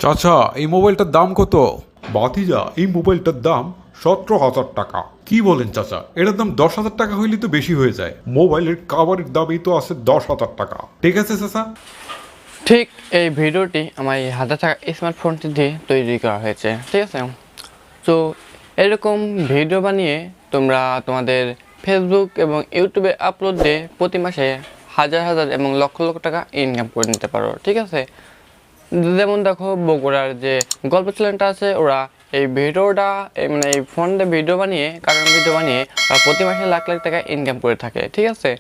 চাচা, এই মোবাইলটার দাম কত? ভাতিজা, এই মোবাইলটার দাম 17,000 টাকা। কি বলেন চাচা? এটার দাম 10,000 টাকা হইলে তো বেশি হয়ে যায়। মোবাইলের কাভারের দামই তো আছে 10,000 টাকা। ঠিক আছে চাচা। ঠিক এই ভিডিওটি আমার এই হাতে থাকা স্মার্টফোনটি দিয়ে তৈরি করা হয়েছে, ঠিক আছে। তো এরকম ভিডিও বানিয়ে তোমরা তোমাদের ফেসবুক এবং ইউটিউবে আপলোড দিয়ে প্রতি মাসে হাজার হাজার এবং লক্ষ লক্ষ টাকা ইনকাম করে নিতে পারো, ঠিক আছে। যেমন দেখো, বগুড়ার যে গল্প চ্যানেলটা আছে, ওরা এই ভিডিওটা মানে এই ফোন দিয়ে ভিডিও বানিয়ে, কার্টুন ভিডিও বানিয়ে প্রতি মাসে লাখ লাখ টাকা ইনকাম করে থাকে, ঠিক আছে।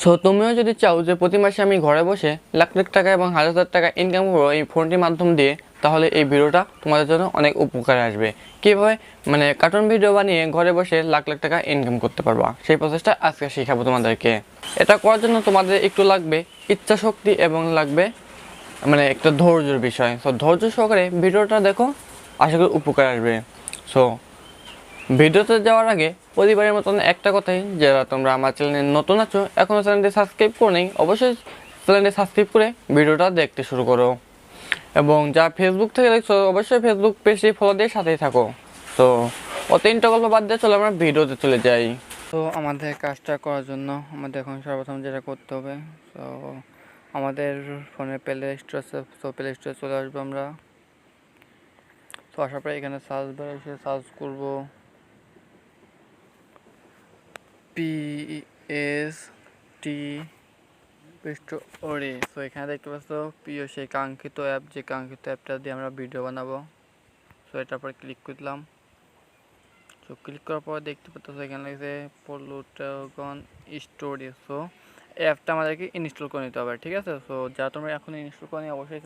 সো তুমিও যদি চাও যে প্রতি মাসে আমি ঘরে বসে লাখ লাখ টাকা এবং হাজার হাজার টাকা ইনকাম করবো এই ফোনটির মাধ্যম দিয়ে, তাহলে এই ভিডিওটা তোমাদের জন্য অনেক উপকারে আসবে। কীভাবে মানে কার্টুন ভিডিও বানিয়ে ঘরে বসে লাখ লাখ টাকা ইনকাম করতে পারবা, সেই প্রসেসটা আজকে শেখাবো তোমাদেরকে। এটা করার জন্য তোমাদের একটু লাগবে ইচ্ছা শক্তি এবং লাগবে মানে একটা ধৈর্যের বিষয়। সো ধৈর্য সহকারে ভিডিওটা দেখো, আশা করি উপকার আসবে। সো ভিডিওতে যাওয়ার আগে পরিবারের মতন একটা কথাই, যারা তোমরা আমার চ্যানেলে নতুন আছো, এখনও চ্যানেলটি সাবস্ক্রাইব করে নেই, অবশ্যই চ্যানেলটি সাবস্ক্রাইব করে ভিডিওটা দেখতে শুরু করো। এবং যা ফেসবুক থেকে দেখছো, অবশ্যই ফেসবুক পেজটি ফলো দিয়ে সাথেই থাকো। তো অত ইন্টার গল্প বাদ দিয়ে চলো আমরা ভিডিওতে চলে যাই। তো আমাদের কাজটা করার জন্য আমাদের এখন সর্বপ্রথম যেটা করতে হবে, তো আমাদের ফোনে প্লে স্টোর আছে, তো প্লে স্টোরে চলে আসবো আমরা। তো আসার পরে এখানে সার্চ বারে এসে সার্চ করবো PST স্টোরে। তো এখানে দেখতে পাচ্ছ প্রিয় সেই কাঙ্ক্ষিত অ্যাপ, যে কাঙ্ক্ষিত অ্যাপটা দিয়ে আমরা ভিডিও বানাবো। তো এটার পরে ক্লিক করলাম। তো ক্লিক করার পর দেখতে পাচ্ছ এখানে লাগছে পলুটগন স্টোরি। সো এই অ্যাপটা আমাদেরকে ইনস্টল করে নিতে হবে, ঠিক আছে। সো যা তোমরা এখন ইনস্টল করে নিই, অবশ্যই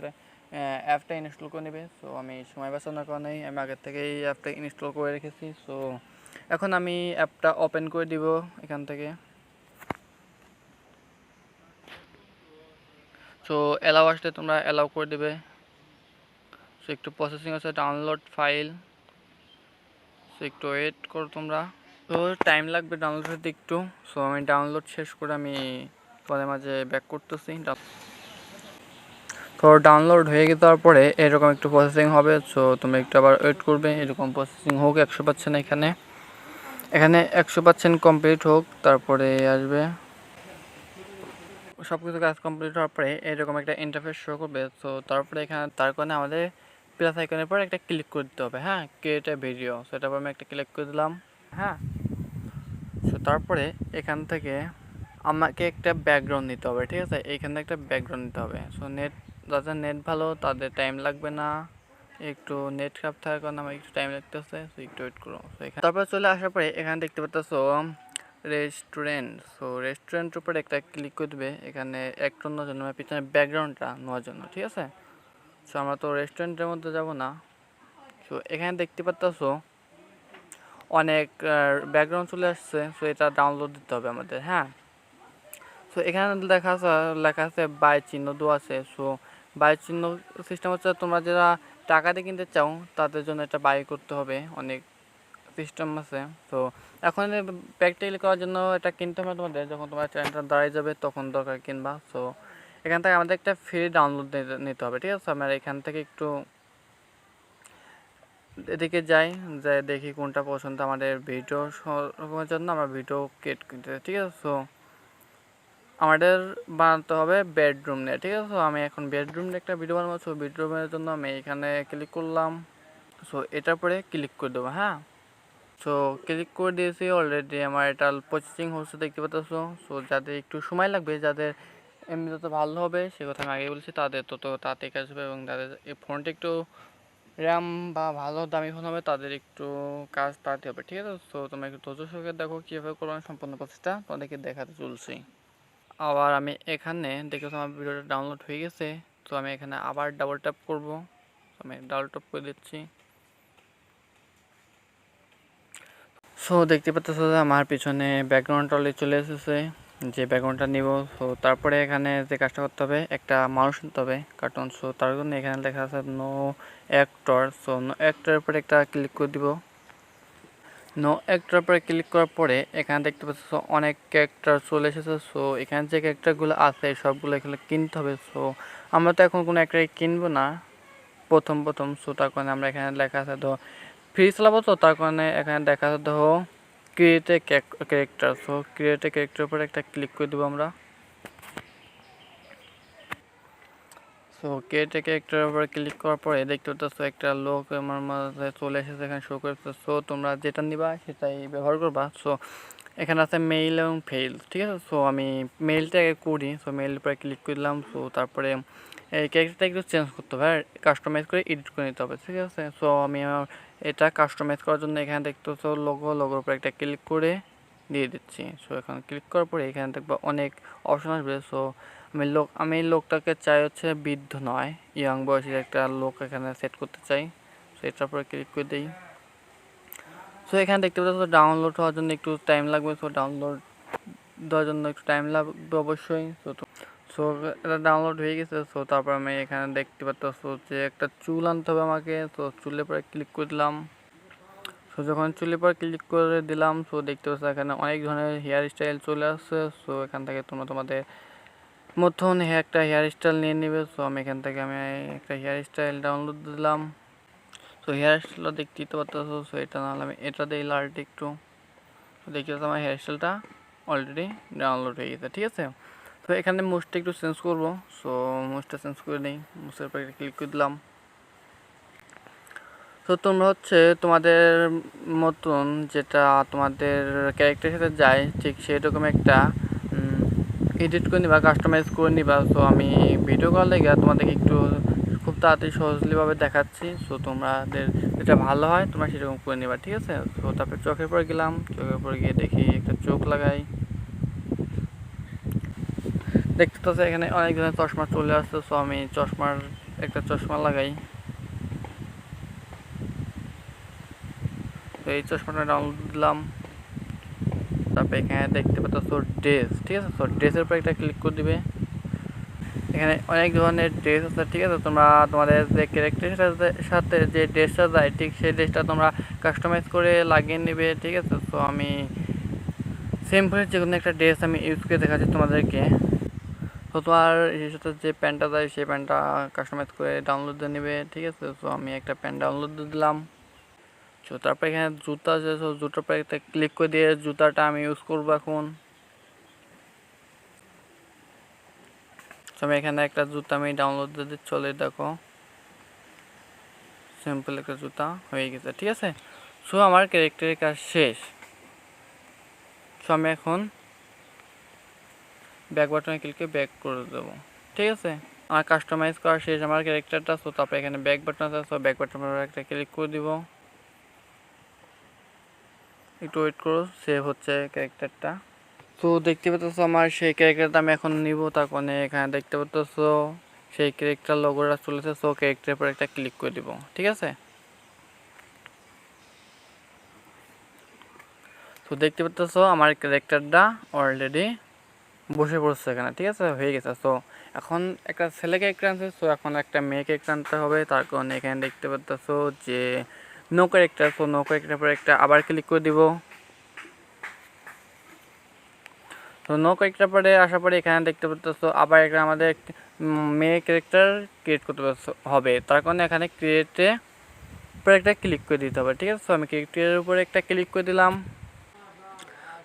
অ্যাপটা ইনস্টল করে নেবে। সো আমি সময় বাঁচানোর কারণে আমি আগের থেকে এই অ্যাপটা ইনস্টল করে রেখেছি। সো এখন আমি অ্যাপটা ওপেন করে দিব এখান থেকে। সো অ্যালাউ আসলে তোমরা অ্যালাউ করে দেবে। সো একটু প্রসেসিং আছে, ডাউনলোড ফাইল। সো একটু ওয়েট করো তোমরা, তো টাইম লাগবে ডাউনলোড হতে একটু। সো আমি ডাউনলোড শেষ করে আমি পরে মাঝে ব্যাক করতেছি। তো ডাউনলোড হয়ে যাওয়ার পরে এরকম একটু প্রসেসিং হবে। সো তোমরা একটু আবার ওয়েট করবে, এরকম প্রসেসিং হোক 100%। এখানে 100% কমপ্লিট হোক, তারপরে আসবে। সব কিছু কাজ কমপ্লিট হওয়ার পরে এরকম একটা ইন্টারফেস শো করবে। সো তারপরে এখানে তার কারণে আমাদের প্লাস আইকনের পর একটা ক্লিক করে দিতে হবে, হ্যাঁ, ক্রিয়েট এ ভিডিও। সেটার পর আমি একটা ক্লিক করে দিলাম, হ্যাঁ। সো তারপরে এখান থেকে আমাকে একটা ব্যাকগ্রাউন্ড নিতে হবে, ঠিক আছে। এইখানে একটা ব্যাকগ্রাউন্ড নিতে হবে। সো নেট, যাদের নেট ভালো তাদের টাইম লাগবে না, একটু নেট খারাপ থাকার কারণে আমার একটু টাইম লাগতেছে। সো একটু ওয়েট করো। সো এখানে তারপরে চলে আসার পরে এখানে দেখতে পাচ্ছ রেস্টুরেন্ট। সো রেস্টুরেন্টের উপরে একটা ক্লিক করে দেবে, এখানে একটা নেওয়ার জন্য আমার পিছনে ব্যাকগ্রাউন্ডটা নেওয়ার জন্য, ঠিক আছে। সো আমরা তো রেস্টুরেন্টের মধ্যে যাব না। সো এখানে দেখতে পাচ্ছ অনেক ব্যাকগ্রাউন্ড চলে আসছে। সো এটা ডাউনলোড দিতে হবে আমাদের, হ্যাঁ। সো এখানে লেখা আছে বাই চিহ্ন দেওয়া আছে। সো বাই চিহ্ন সিস্টেম হচ্ছে তোমরা যারা টাকা দিয়ে কিনতে চাও তাদের জন্য এটা বাই করতে হবে, অনেক সিস্টেম আছে। তো এখন প্র্যাকটিক্যালি করার জন্য এটা কিনতে হবে তোমাদের, যখন তোমার চ্যানেলটা দাঁড়িয়ে যাবে তখন দরকার কিনবা। সো এখান থেকে আমাদের একটা ফ্রি ডাউনলোড নিতে হবে, ঠিক আছে। আমরা এখান থেকে একটু এদিকে যাই, দেখি কোনটা পছন্দ আমাদের ভিডিও জন্য, আমরা ভিডিও ক্রিয়েট করতে, ঠিক আছে। সো আমাদের বানাতে হবে বেডরুম নিয়ে, ঠিক আছে। সো আমি এখন বেডরুম নিয়ে একটা ভিডিও বানাবো। সো বেডরুমের জন্য আমি এখানে ক্লিক করলাম। সো এটার পরে ক্লিক করে দেবো, হ্যাঁ। সো ক্লিক করে দিয়েছি অলরেডি, আমার এটা প্রসেসিং হচ্ছে দেখতে পাচ্ছ। সো যাদের একটু সময় লাগবে, যাদের এমনি যত ভালো হবে সে কথা আমি আগে বলছি, তাদের তত তাড়াতাড়ি কাজ হবে। এবং যাদের এই ফোনটা একটু র্যাম বা ভালো দামি ফোন হবে তাদের একটু কাজ তাড়াতাড়ি হবে, ঠিক আছে। সো তোমরা একটু ধৈর্য সহকারে দেখো কীভাবে করবো সম্পূর্ণ প্রসেসটা তোমাদেরকে দেখাতে চলছি। আবার আমি এখানে দেখেছি আমার ভিডিওটা ডাউনলোড হয়ে গেছে। তো আমি এখানে আবার ডাবল ট্যাপ করবো। আমি ডাবল ট্যাপ করে দিচ্ছি। সো দেখতে পাচ্ছ যে আমার পিছনে ব্যাকগ্রাউন্ডটা অলরেডি চলে এসেছে, যে ব্যাকগ্রাউন্ডটা নিব। সো তারপরে এখানে যে কাজটা করতে হবে, একটা মানুষ নিতে হবে কার্টুন। সো তার জন্য এখানে লেখা আছে নো অ্যাক্টর। সো নো অ্যাক্টরের উপরে একটা ক্লিক করে দিব। নো অ্যাক্টরের উপরে ক্লিক করার পরে এখানে দেখতে পাচ্ছ অনেক ক্যারেক্টার চলে এসেছে। সো এখানে যে ক্যারেক্টারগুলো আছে সবগুলো এখানে কিনতে হবে। সো আমরা তো এখন কোনো একটা কিনবো না, প্রথম সো তার কারণে আমরা এখানে লেখা আছে ধরো ফ্রি চালাবো, তো তার কারণে এখানে দেখা আছে ধরো create a character. So create a character উপরে একটা ক্লিক করে দেবো আমরা। সো ক্রিয়েট এ ক্যারেক্টার উপরে ক্লিক করার পরে দেখতে পাচ্ছ একটা লোক আমার মাঝে চলে এসেছে, এখানে শো করতে। সো তোমরা যেটা নিবা সেটাই ব্যবহার করবা। সো এখানে আছে মেইল এবং ফেল, ঠিক আছে। সো আমি মেইলটা করি, সো মেইল উপরে ক্লিক করলাম। সো তারপরে এই ক্যারেক্টারটা একটু চেঞ্জ করতে হবে আর কাস্টমাইজ করে এডিট করে নিতে হবে, ঠিক আছে। সো আমি এটা কাস্টমাইজ করার জন্য এখানে দেখতে পাচ্ছ লোগোর উপরে একটা ক্লিক করে দিয়ে দিচ্ছি। সো এখানে ক্লিক করার পরে এখানে দেখবো অনেক অপশন আসবে। সো আমি লোকটাকে চাই হচ্ছে বৃদ্ধ নয়, ইয়াং বয়সের একটা লোক এখানে সেট করতে চাই। সো এটার উপরে ক্লিক করে দিই। সো এখানে দেখতে পাচ্ছ ডাউনলোড হওয়ার জন্য একটু টাইম লাগবে। সো ডাউনলোড দেওয়ার জন্য একটু টাইম লাগবে অবশ্যই। সো এটা ডাউনলোড হয়ে গেছে। সো তারপর আমি এখানে দেখতে পাচ্ছ যে একটা চুল আনতে হবে আমাকে। তো চুলের পরে ক্লিক করে দিলাম। সো যখন চুলের পর ক্লিক করে দিলাম, সো দেখতে পাচ্ছ এখানে অনেক ধরনের হেয়ার স্টাইল চলে আসছে। সো এখান থেকে তোমরা তোমাদের মতন একটা হেয়ার স্টাইল নিয়ে নেবে। সো আমি এখান থেকে একটা হেয়ার স্টাইল ডাউনলোড দিলাম। সো হেয়ার স্টাইলটা দেখতেই তো পাচ্ছ। সো এটা নাহলে আমি এটা দিই লাইট একটু। তো দেখতে পাচ্ছ আমার হেয়ার স্টাইলটা অলরেডি ডাউনলোড হয়ে গেছে, ঠিক আছে। তো এখানে মুছটা একটু চেঞ্জ করবো। সো মুছটা চেঞ্জ করে নিই, মুছের উপরে ক্লিক করে দিলাম। তো তোমরা হচ্ছে তোমাদের মতন যেটা তোমাদের ক্যারেক্টারের সাথে যায় ঠিক সেরকম একটা এডিট করে নিবা, কাস্টমাইজ করে নিবা। সো আমি ভিডিও কল লেগে তোমাদেরকে একটু খুব তাড়াতাড়ি সহজলিভাবে দেখাচ্ছি। সো তোমাদের যেটা ভালো হয় তোমরা সেরকম করে নিবা, ঠিক আছে। সো তারপরে চোখের পরে গেলাম, চোখের পরে গিয়ে দেখি একটা চোখ লাগাই। দেখতে পাচ্ছি এখানে অনেক ধরনের চশমা চলে আসছে। সো আমি একটা চশমা লাগাই। তো এই চশমাটা ডাউনলোড দিলাম। তারপরে এখানে দেখতে পাচ্ছ ড্রেস, ঠিক আছে। সো ড্রেসের উপর একটা ক্লিক করে দিবে। এখানে অনেক ধরনের ড্রেস আছে, ঠিক আছে। তোমরা তোমাদের যে ক্যারেক্টারের সাথে যে ড্রেসটা যায় ঠিক সেই ড্রেসটা তোমরা কাস্টমাইজ করে লাগিয়ে নেবে, ঠিক আছে। সো আমি সিম্পল যে কোনো একটা ড্রেস আমি ইউজ করে দেখাচ্ছি তোমাদেরকে। তো তোমার এর সাথে যে প্যান্টটা যায় সেই প্যান্টটা কাস্টমাইজ করে ডাউনলোড দিয়ে নেবে, ঠিক আছে। সো আমি একটা প্যান্ট ডাউনলোড দিয়ে দিলাম। সো তারপর এখানে জুতা আছে, সো জুতার পরে একটা ক্লিক করে দিয়ে জুতাটা আমি ইউজ করবো এখন। সো আমি এখানে একটা জুতা আমি ডাউনলোড দিয়ে চলে দেখো, সিম্পল একটা জুতা হয়ে গেছে, ঠিক আছে। সো আমার ক্যারেক্টারের কাজ শেষ। সো আমি এখন ব্যাক বাটনে ক্লিক করে ব্যাক করে দেবো, ঠিক আছে। আমার কাস্টমাইজ করা শেষ আমার ক্যারেক্টারটা। সো তারপরে এখানে ব্যাক বাটন আছে, সো ব্যাক বাটনের একটা ক্লিক করে দিব। একটু ওয়েট করো, সেভ হচ্ছে ক্যারেক্টারটা। তো দেখতে পাচ্ছ আমার সেই ক্যারেক্টারটা আমি এখন নিব। তার কারণে এখানে দেখতে পাচ্ছ সেই ক্যারেক্টার লোগোটা চলেছে। সো ক্যারেক্টারের পর একটা ক্লিক করে দিব, ঠিক আছে। তো দেখতে পাচ্ছ আমার ক্যারেক্টারটা অলরেডি বসে পড়ছে এখানে, ঠিক আছে, হয়ে গেছে। সো এখন একটা ছেলে ক্যারেক্টার আনছে, সো এখন একটা মেয়ে ক্যারেক্টার আনতে হবে। তার কারণে এখানে দেখতে পাচ্ছ যে no character. So no character পর একটা আবার ক্লিক করে দিব। তো নো ক্যারেক্টার পরে আসার পরে এখানে দেখতে পাচ্ছ আবার একটা আমাদের মেয়ে ক্যারেক্টার ক্রিয়েট করতে হবে। তার কারণে এখানে ক্রিয়েটে উপরে একটা ক্লিক করে দিতে হবে, ঠিক আছে। সো আমি ক্রিয়েটের উপরে একটা ক্লিক করে দিলাম।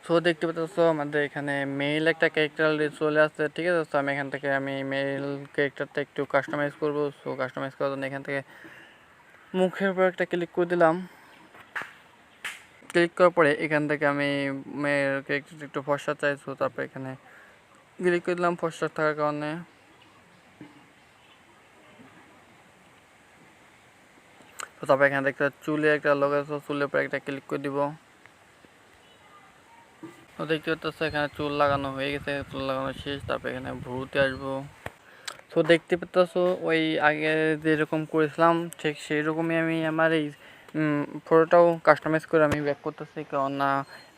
সো দেখতে পাচ্ছ আমাদের এখানে মেল একটা ক্যারেক্টার চলে আসছে, ঠিক আছে। সো আমি এখান থেকে মেল ক্যারেক্টারটা একটু কাস্টমাইজ করবো। সো কাস্টমাইজ করার জন্য এখান থেকে মুখের উপর একটা ক্লিক করে দিলাম। ক্লিক করার পরে এখান থেকে আমি মেয়ের ক্যারেক্টারটা একটু ফর্সা চাই। সো তারপর এখানে ক্লিক করে দিলাম ফর্সা থাকার কারণে। তো তারপর এখানে দেখতে চুলে একটা লোগো আছে, চুলের উপর একটা ক্লিক করে দিব। তো দেখতে পাচ্ছ এখানে চুল লাগানো হয়ে গেছে, চুল লাগানো শেষ। তারপর এখানে ভ্রুতে আসবো। তো দেখতে পাচ্ছ ওই আগে যেরকম করেছিলাম ঠিক সেই রকমই আমি আমার এই ফটোটাও কাস্টমাইজ করে আমি ব্যাক করতেছি। কারণ না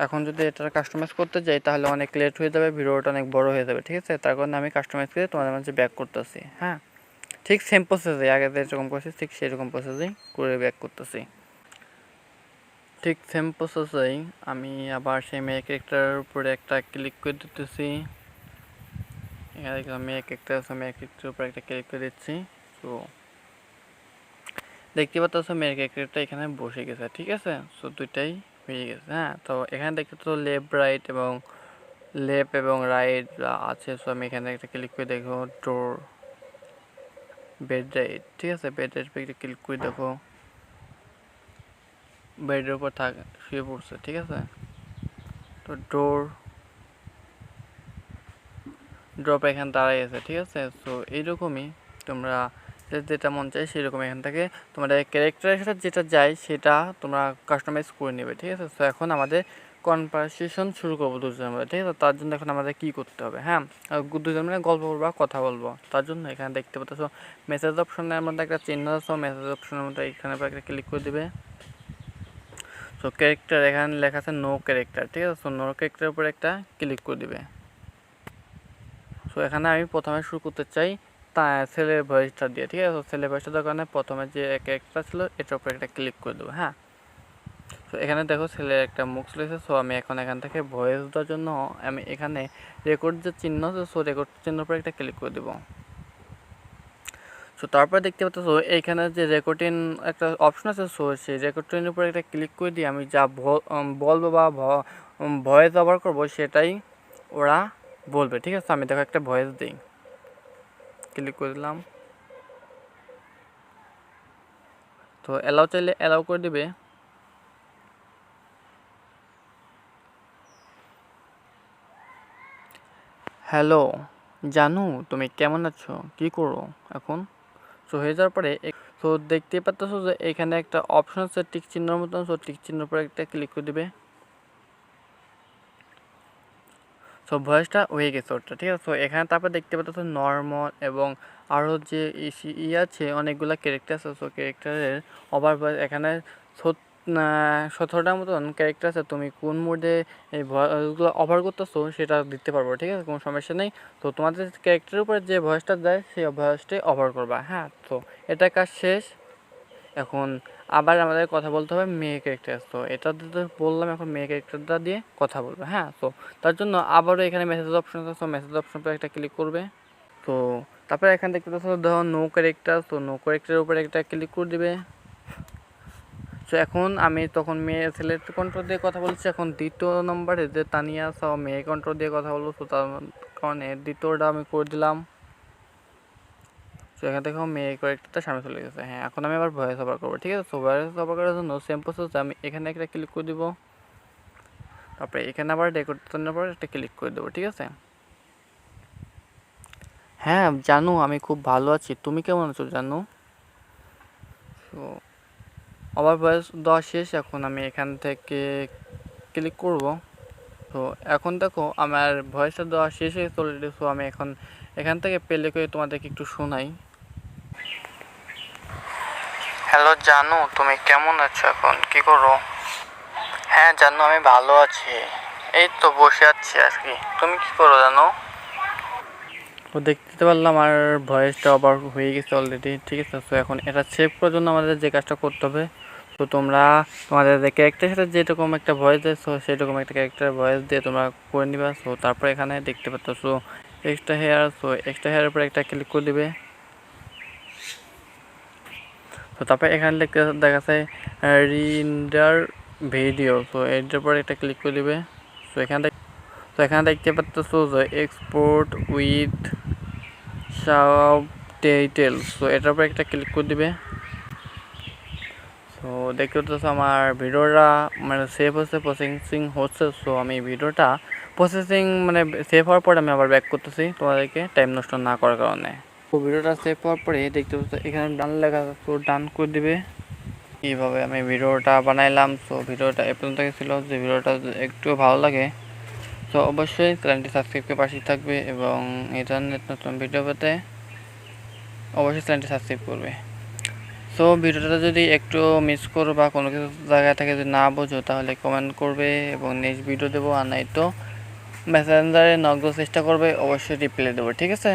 এখন যদি এটা কাস্টমাইজ করতে যাই তাহলে অনেক লেট হয়ে যাবে, ভিডিওটা অনেক বড় হয়ে যাবে, ঠিক আছে। তার কারণে আমি কাস্টমাইজ করে তোমাদের মাঝে ব্যাক করতেছি। হ্যাঁ, ঠিক সেম প্রসেসে আগে যেরকম করছি ঠিক সেরকম প্রসেসেই করে ব্যাক করতেছি। ঠিক সেম প্রসেসেই আমি আবার সেই মেয়ে ক্যারেক্টারের উপরে একটা ক্লিক করে দিতেছি। এখানে দেখলাম মেয়ে ক্যারেক্টার আছে, মেয়ে ক্যারেক্টারের উপরে একটা ক্লিক করে দিচ্ছি। তো দেখতে পাচ্ছ মেয়ের ক্যারেক্টারটা এখানে বসে গেছে, ঠিক আছে। সো দুইটাই হয়ে গেছে। হ্যাঁ, তো এখানে দেখতে তো লেফট এবং রাইট আছে। সো আমি এখানে একটা ক্লিক করে দেখো ডোর বেড রাইট, ঠিক আছে। বেড রাইট একটা ক্লিক করে দেখো বেডের উপর শুয়ে পড়ছে, ঠিক আছে। তো ড্রপ এখানে দাঁড়াই আছে, ঠিক আছে। সো এইরকমই তোমরা যেটা মন চাই সেরকম এখান থেকে তোমাদের ক্যারেক্টারের সাথে যেটা যায় সেটা তোমরা কাস্টমাইজ করে নেবে, ঠিক আছে। সো এখন আমাদের কনভারসেশন শুরু করবো দুজনের মধ্যে, ঠিক আছে। তার জন্য এখন আমাদের কী করতে হবে, হ্যাঁ, দুজন মানে গল্প করবো কথা বলবো। তার জন্য এখানে দেখতে পাচ্ছ মেসেজ অপশনের মধ্যে একটা চিহ্ন আছে, মেসেজ অপশনের মধ্যে এখানে একটা ক্লিক করে দেবে। সো ক্যারেক্টার এখানে লেখা আছে নো ক্যারেক্টার, ঠিক আছে। সো নো ক্যারেক্টারের উপরে একটা ক্লিক করে দিবে। সো এখানে আমি প্রথমে শুরু করতে চাই ছেলের ভয়েসটা দিয়ে, ঠিক আছে। ছেলের ভয়েসটা দেওয়ার কারণে প্রথমে যে ক্যারেক্টার ছিল এটার উপরে একটা ক্লিক করে দেবো, হ্যাঁ। সো এখানে দেখো ছেলের একটা মুখ চলেছে। সো আমি এখন এখান থেকে ভয়েস দেওয়ার জন্য আমি এখানে রেকর্ড যে চিহ্ন আছে, সো রেকর্ড চিহ্নের উপরে একটা ক্লিক করে দেবো। সো তারপরে দেখতে পাচ্ছ এইখানে যে রেকর্ডিং একটা অপশন আছে, সো সেই রেকর্ডিংয়ের উপরে একটা ক্লিক করে দিয়ে আমি যা বলবো বা ভয়েস ব্যবহার করবো সেটাই ওরা বলবে, ঠিক আছে। আমি দেখো একটা ভয়েস দিই, ক্লিক করে দিলাম। তো অ্যালাউ চাইলে অ্যালাউ করে দিবে। হ্যালো জানু, তুমি কেমন আছো, কী করো এখন? সো হয়ে যাওয়ার পরে সো দেখতে পাচ্ছ যে এখানে একটা অপশন আছে টিক চিহ্নের মতন। সো টিক চিহ্নের উপরে একটা ক্লিক করে দিবে। সো ভয়েসটা হয়ে গেছে ওটা, ঠিক আছে। সো এখানে তারপর দেখতে পাচ্ছ নর্মাল এবং আরও যে আছে অনেকগুলো ক্যারেক্টার আছে। সো ক্যারেক্টারের ওভার ভয়েস এখানে 17টার মতন ক্যারেক্টার আছে। তুমি কোন মোডে এই ভয়েসগুলো ওভার করতেছো সেটা দিতে পারবো, ঠিক আছে, কোনো সমস্যা নেই। তো তোমাদের ক্যারেক্টারের উপরে যে ভয়েসটা দেয় সেই ভয়েসটাই ওভার করবা, হ্যাঁ। তো এটা কাজ শেষ। এখন আবার আমাদের কথা বলতে হবে মেয়ে ক্যারেক্টার। তো এটা তো বললাম, এখন মেয়ে ক্যারেক্টারটা দিয়ে কথা বলবে, হ্যাঁ। তো তার জন্য আবারও এখানে মেসেজ অপশন আছে, মেসেজ অপশন পরে একটা ক্লিক করবে। তো তারপরে এখান থেকে ধরো নো ক্যারেক্টার, তো নো ক্যারেক্টারের উপরে একটা ক্লিক করে দিবে। তো এখন আমি তখন মেয়ে ছেলের কন্ট্রোল দিয়ে কথা বলছি, এখন দ্বিতীয় নম্বরে যে তানিয়া আছে মেয়ে কন্ট্রোল দিয়ে কথা বলবো। তো তার কারণে দ্বিতীয়টা আমি করে দিলাম। তো এখান থেকে মেয়ে ক্যারেক্টারটা সামনে চলে গেছে, হ্যাঁ। এখন আমি আবার ভয়েস ওভার করবো, ঠিক আছে। তো ভয়েস ওভার করার জন্য সেম প্রসেস আমি এখানে একটা ক্লিক করে দিব। তারপরে এখানে আবার রেকর্ডের পর একটা ক্লিক করে দেবো, ঠিক আছে। হ্যাঁ জানু, আমি খুব ভালো আছি, তুমি কেমন আছো জানু? তো আবার ভয়েস দেওয়া শেষ। এখন আমি এখান থেকে ক্লিক করব। তো এখন দেখো আমার ভয়েসটা দেওয়া শেষ হয়ে চলে গেছে। সো আমি এখন এখান থেকে প্লে করে তোমাদেরকে একটু শোনাই। হ্যালো জানু, তুমি কেমন আছো, এখন কি করো? হ্যাঁ জানু, আমি ভালো আছি, এই তো বসে আছি আর কি। তুমি কি করো জানো? তো দেখতে পারলাম আর ভয়েসটা আবার হয়ে গেছে অলরেডি, ঠিক আছে। তো এখন এটা সেভ করার জন্য আমাদের যে কাজটা করতে হবে, তো তোমরা তোমাদের ক্যারেক্টারের সাথে যেরকম একটা ভয়েস দিয়েছো সেরকম একটা ক্যারেক্টার ভয়েস দিয়ে তোমরা করে নিবা। সো তারপর এখানে দেখতে পাচ্ছ so extra hair, so extra হেয়ারের উপরে একটা ক্লিক করে দিবে। তো তারপরে এখানে দেখাচ্ছে রিন্ডার ভিডিও, সো এটার উপরে একটা ক্লিক করে দিবে। তো এখানে দেখতে পাচ্ছ যে এক্সপোর্ট উইথ সাবটাইটেলস, সো এটার উপরে একটা ক্লিক করে দিবে। তো দেখতে পাচ্ছ আমার ভিডিওটা মানে সেভ হচ্ছে, প্রসেসিং হচ্ছে। সো আমি ভিডিওটা প্রসেসিং মানে সেভ হওয়ার পরে আমি আবার ব্যাক করতেছি তোমাদেরকে টাইম নষ্ট না করার কারণে। তো ভিডিওটা সেভ হওয়ার পরে দেখতে পাচ্ছ এখানে ডান লেখা আছে, তো ডান করে দিবে। এইভাবে আমি ভিডিওটা বানাইলাম। সো ভিডিওটা এ পর্যন্ত ছিল। যে ভিডিওটা একটু ভালো লাগে তো অবশ্যই চ্যানেলটি সাবস্ক্রাইব করে পাশেই থাকবে এবং এই ধরনের নতুন ভিডিও পেতে অবশ্যই চ্যানেলটি সাবস্ক্রাইব করবে। সো ভিডিওটা যদি একটু মিস করো বা কোনো কিছু জায়গায় থেকে যদি না বোঝো তাহলে কমেন্ট করবে এবং নেক্সট ভিডিও দেবো, আর নাই তো মেসেঞ্জারে নক দেওয়ার চেষ্টা করবে, অবশ্যই রিপ্লাই দেবো, ঠিক আছে।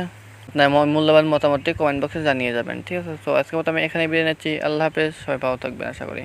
আপনার মূল্যবান মতামতটি কমেন্ট বক্সে জানিয়ে যাবেন, ঠিক আছে। সো আজকের মতো আমি এখানে বিদায় নিচ্ছি। আল্লাহ হাফেজ, সবাই ভালো থাকবেন আশা করি।